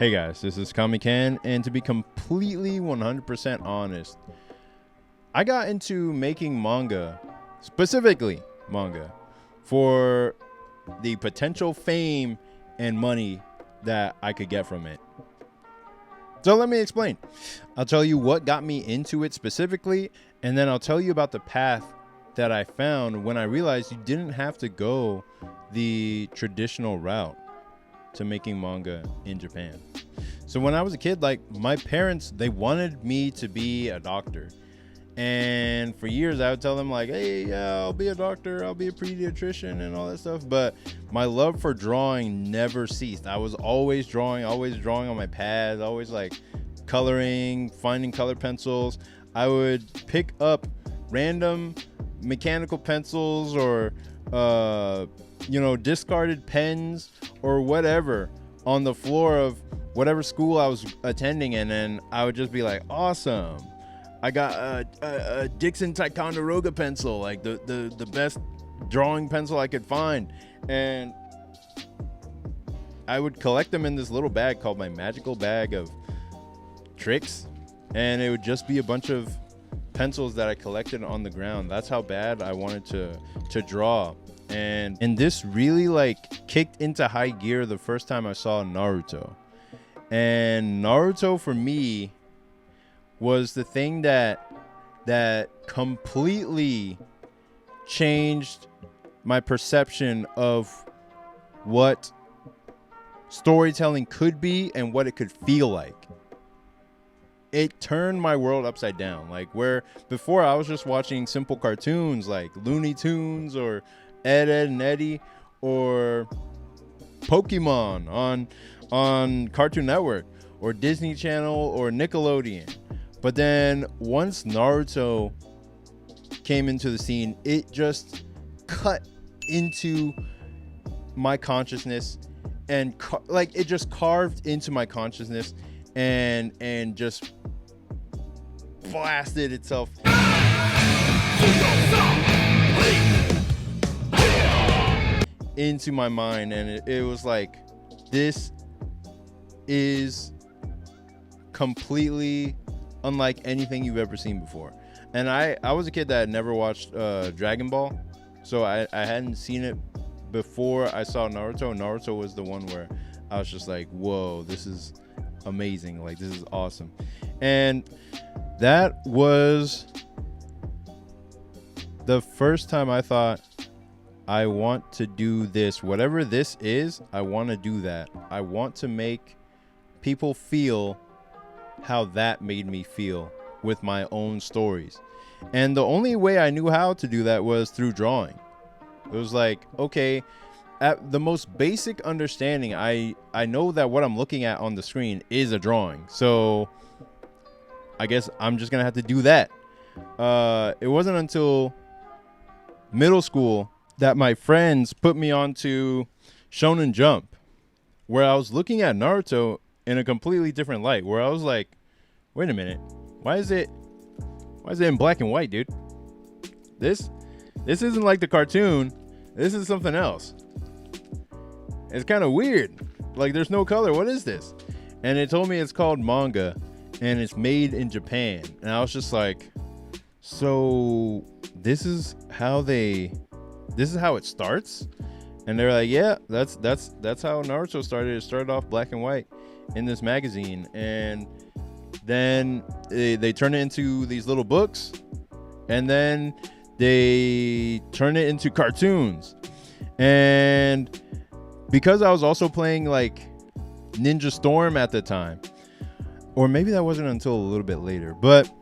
Hey guys, this is Kamikan, and to be completely 100% honest, I got into making manga, specifically manga, for the potential fame and money that I could get from it. So let me explain. I'll tell you what got me into it specifically, and then I'll tell you about the path that I found when I realized you didn't have to go the traditional route to making manga in Japan. So when I was a kid, like, my parents, they wanted me to be a doctor. And for years I would tell them, like, hey, yeah, I'll be a doctor, I'll be a pediatrician and all that stuff. But my love for drawing never ceased. I was always drawing on my pads, always like coloring, finding color pencils. I would pick up random mechanical pencils or discarded pens or whatever on the floor of whatever school I was attending, and then I would just be like, awesome, I got a Dixon Ticonderoga pencil, like the best drawing pencil I could find, and I would collect them in this little bag called my magical bag of tricks, and it would just be a bunch of pencils that I collected on the ground. That's how bad I wanted to draw. And this really like kicked into high gear the first time I saw Naruto. And Naruto for me was the thing that completely changed my perception of what storytelling could be and what it could feel like. It turned my world upside down. Like, where before I was just watching simple cartoons like Looney Tunes or Ed, and Eddie or Pokemon on Cartoon Network or Disney Channel or Nickelodeon. But then once Naruto came into the scene, it just cut into my consciousness and it just carved into my consciousness and just blasted itself into my mind, and it was like, this is completely unlike anything you've ever seen before. And I was a kid that had never watched Dragon Ball, so I hadn't seen it before I saw Naruto. Naruto was the one where I was just like, whoa, this is amazing, like, this is awesome. And that was the first time I thought, I want to do this. Whatever this is, I want to do that. I want to make people feel how that made me feel with my own stories. And the only way I knew how to do that was through drawing. It was like, okay, at the most basic understanding, I know that what I'm looking at on the screen is a drawing. So I guess I'm just going to have to do that. It wasn't until middle school that my friends put me onto Shonen Jump, where I was looking at Naruto in a completely different light, where I was like, wait a minute, why is it in black and white, dude? This isn't like the cartoon. This is something else. It's kind of weird. Like, there's no color. What is this? And it told me it's called manga and it's made in Japan. And I was just like, so this is how it starts? And they're like, yeah, that's how Naruto started. It started off black and white in this magazine, and then they turn it into these little books, and then they turn it into cartoons. And because I was also playing like Ninja Storm at the time, or maybe that wasn't until a little bit later, but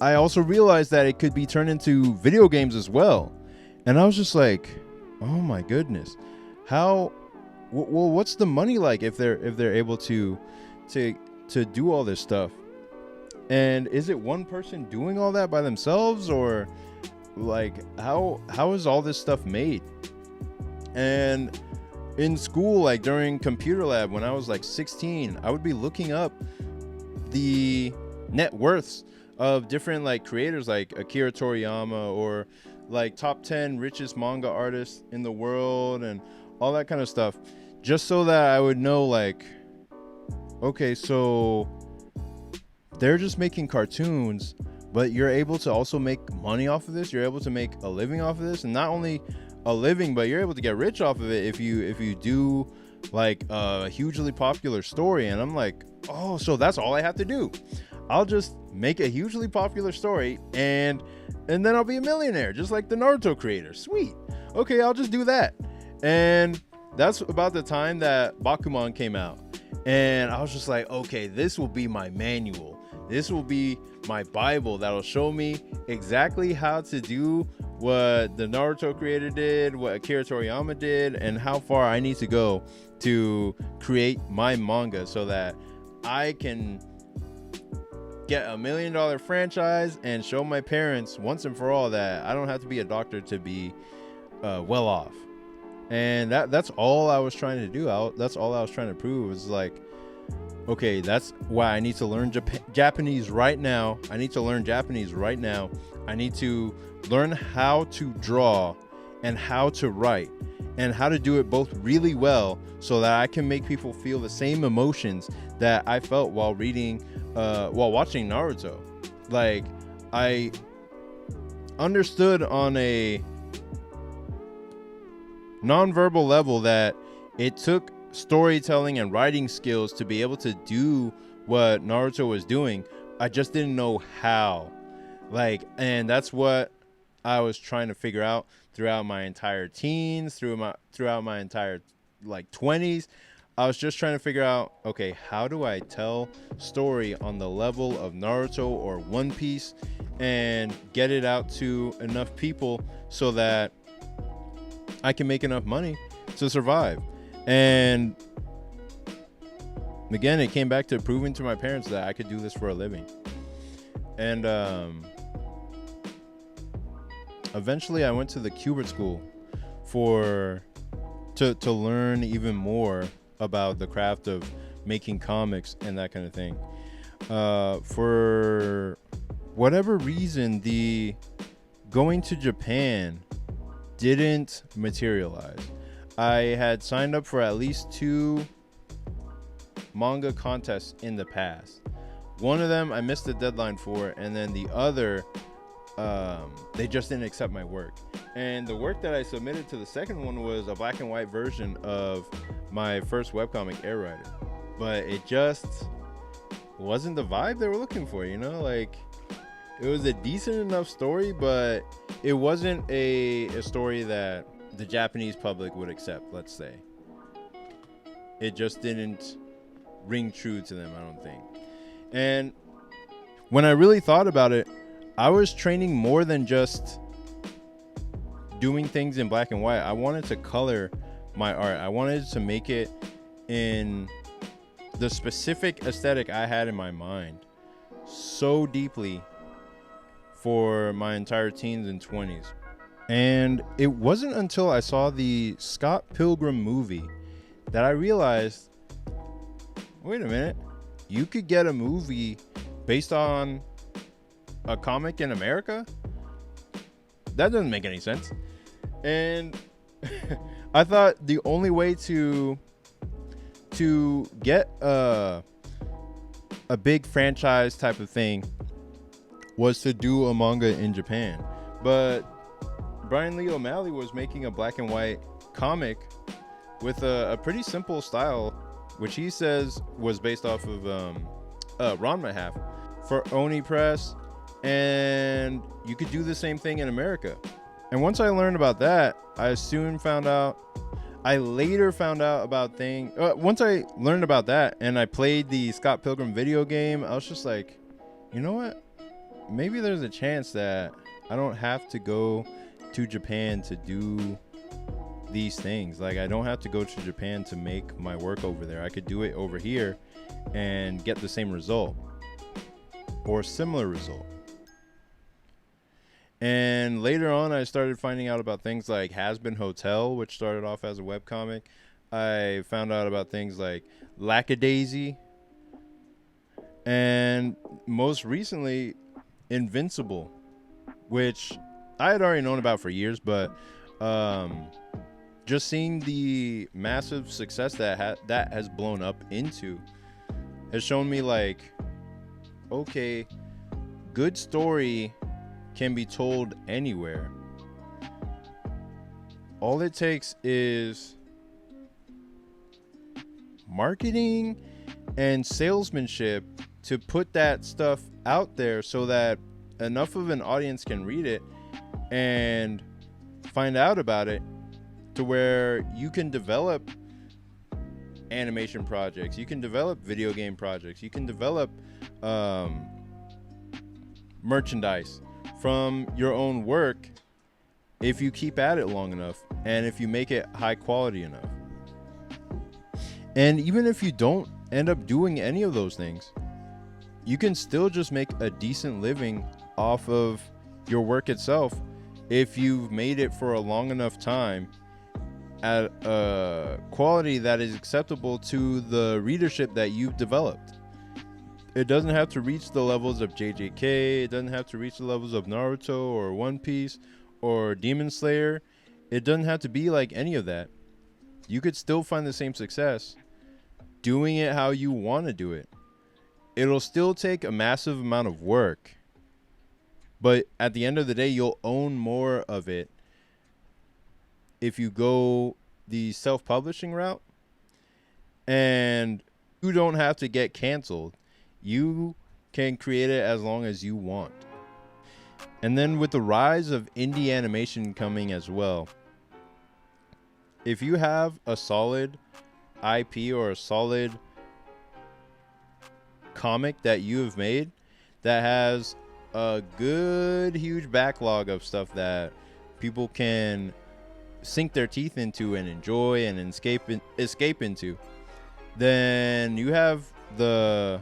I also realized that it could be turned into video games as well. And I was just like, oh my goodness, what's the money like if they're able to do all this stuff? And is it one person doing all that by themselves, or like how is all this stuff made? And in school, like during computer lab, when I was like 16, I would be looking up the net worths of different like creators like Akira Toriyama, or like top 10 richest manga artists in the world and all that kind of stuff, just so that I would know like okay, so they're just making cartoons, but you're able to also make money off of this. You're able to make a living off of this, and not only a living, but you're able to get rich off of it if you do like a hugely popular story. And I'm like, oh, so that's all I have to do. I'll just make a hugely popular story, and then I'll be a millionaire, just like the Naruto creator. Sweet. Okay, I'll just do that. And that's about the time that Bakuman came out. And I was just like, okay, this will be my manual. This will be my Bible that'll show me exactly how to do what the Naruto creator did, what Akira Toriyama did, and how far I need to go to create my manga so that I can get $1 million franchise and show my parents once and for all that I don't have to be a doctor to be well off. And that's all I was trying to do. That's all I was trying to prove. It's like, okay, that's why I need to learn Japanese right now. I need to learn Japanese right now. I need to learn how to draw and how to write and how to do it both really well so that I can make people feel the same emotions that I felt while watching Naruto. Like, I understood on a nonverbal level that it took storytelling and writing skills to be able to do what Naruto was doing. I just didn't know how. And that's what I was trying to figure out throughout my entire teens, throughout my entire 20s. I was just trying to figure out, okay, how do I tell story on the level of Naruto or One Piece and get it out to enough people so that I can make enough money to survive. And again, it came back to proving to my parents that I could do this for a living. And eventually I went to the Kubert School to learn even more about the craft of making comics and that kind of thing. For whatever reason, the going to Japan didn't materialize. I had signed up for at least 2 manga contests in the past. One of them I missed the deadline for, and then the other, they just didn't accept my work. And the work that I submitted to the second one was a black and white version of my first webcomic, Air Rider. But it just wasn't the vibe they were looking for, it was a decent enough story, but it wasn't a story that the Japanese public would accept, let's say. It just didn't ring true to them, I don't think. And when I really thought about it, I was training more than just doing things in black and white. I wanted to color my art. I wanted to make it in the specific aesthetic I had in my mind so deeply for my entire teens and 20s. And it wasn't until I saw the Scott Pilgrim movie that I realized, wait a minute, you could get a movie based on a comic in America? That doesn't make any sense. And I thought the only way to get a big franchise type of thing was to do a manga in Japan. But Brian Lee O'Malley was making a black and white comic with a pretty simple style, which he says was based off of Ranma Half for Oni Press, and you could do the same thing in America. And once I learned about that, I later found out about things. Once I learned about that and I played the Scott Pilgrim video game, I was just like, you know what? Maybe there's a chance that I don't have to go to Japan to do these things. I don't have to go to Japan to make my work over there. I could do it over here and get the same result or similar result. And later on, I started finding out about things like Has Been Hotel, which started off as a webcomic. I found out about things like Lackadaisy, and most recently, Invincible, which I had already known about for years, but just seeing the massive success that has blown up into, has shown me like, okay, good story can be told anywhere. All it takes is marketing and salesmanship to put that stuff out there so that enough of an audience can read it and find out about it, to where you can develop animation projects, you can develop video game projects, you can develop merchandise from your own work if you keep at it long enough and if you make it high quality enough. And even if you don't end up doing any of those things, you can still just make a decent living off of your work itself if you've made it for a long enough time at a quality that is acceptable to the readership that you've developed. It doesn't have to reach the levels of JJK. It doesn't have to reach the levels of Naruto or One Piece or Demon Slayer. It doesn't have to be like any of that. You could still find the same success doing it how you want to do it. It'll still take a massive amount of work, but at the end of the day, you'll own more of it if you go the self-publishing route, and you don't have to get canceled. You can create it as long as you want. And then with the rise of indie animation coming as well, if you have a solid IP or a solid comic that you have made that has a good huge backlog of stuff that people can sink their teeth into and enjoy and escape into, then you have the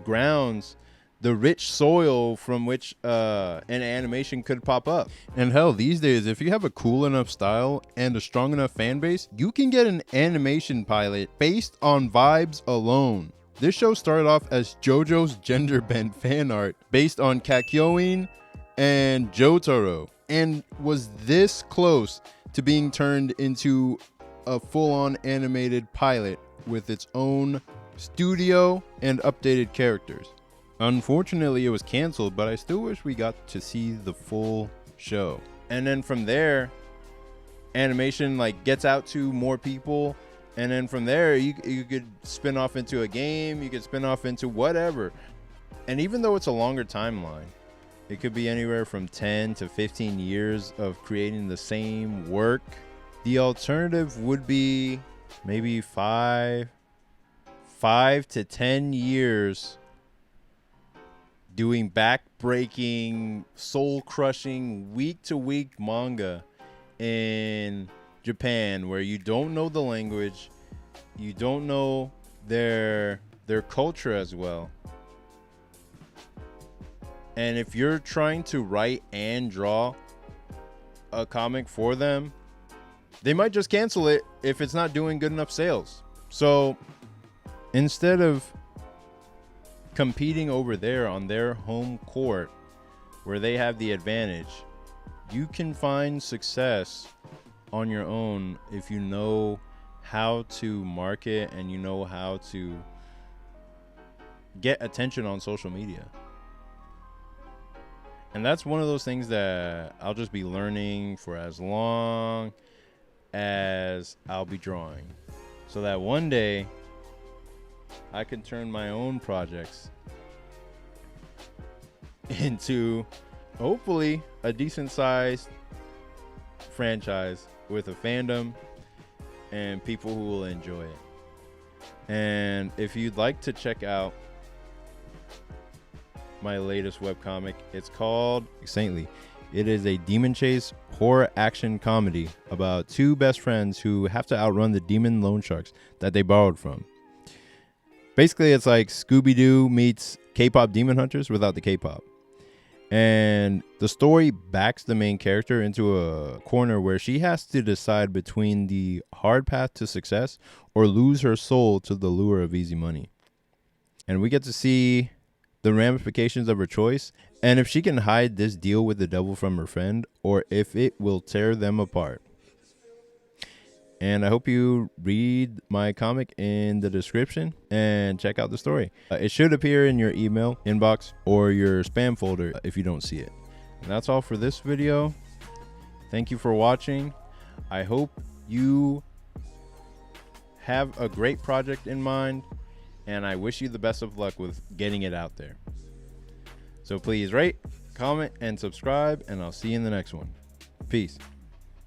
grounds, the rich soil from which an animation could pop up. And hell, these days, if you have a cool enough style and a strong enough fan base, you can get an animation pilot based on vibes alone. This show started off as JoJo's gender bent fan art based on Kakyoin and Jotaro, and was this close to being turned into a full-on animated pilot with its own studio and updated characters. Unfortunately, it was canceled, but I still wish we got to see the full show. And then from there, animation like gets out to more people, and then from there you could spin off into a game, you could spin off into whatever. And even though it's a longer timeline, it could be anywhere from 10 to 15 years of creating the same work, the alternative would be maybe 5 to 10 years doing back-breaking, soul-crushing, week-to-week manga in Japan, where you don't know the language, you don't know their culture as well. And if you're trying to write and draw a comic for them, they might just cancel it if it's not doing good enough sales. So instead of competing over there on their home court where they have the advantage, you can find success on your own if you know how to market and you know how to get attention on social media. And that's one of those things that I'll just be learning for as long as I'll be drawing, so that one day I can turn my own projects into hopefully a decent sized franchise with a fandom and people who will enjoy it. And if you'd like to check out my latest webcomic, it's called Saintly. It is a demon chase horror action comedy about two best friends who have to outrun the demon loan sharks that they borrowed from. Basically, it's like Scooby-Doo meets K-pop Demon Hunters without the K-pop. And the story backs the main character into a corner where she has to decide between the hard path to success or lose her soul to the lure of easy money. And we get to see the ramifications of her choice, and if she can hide this deal with the devil from her friend, or if it will tear them apart. And I hope you read my comic in the description and check out the story. It should appear in your email inbox or your spam folder if you don't see it. And that's all for this video. Thank you for watching. I hope you have a great project in mind, and I wish you the best of luck with getting it out there. So please rate, comment, and subscribe, and I'll see you in the next one. Peace.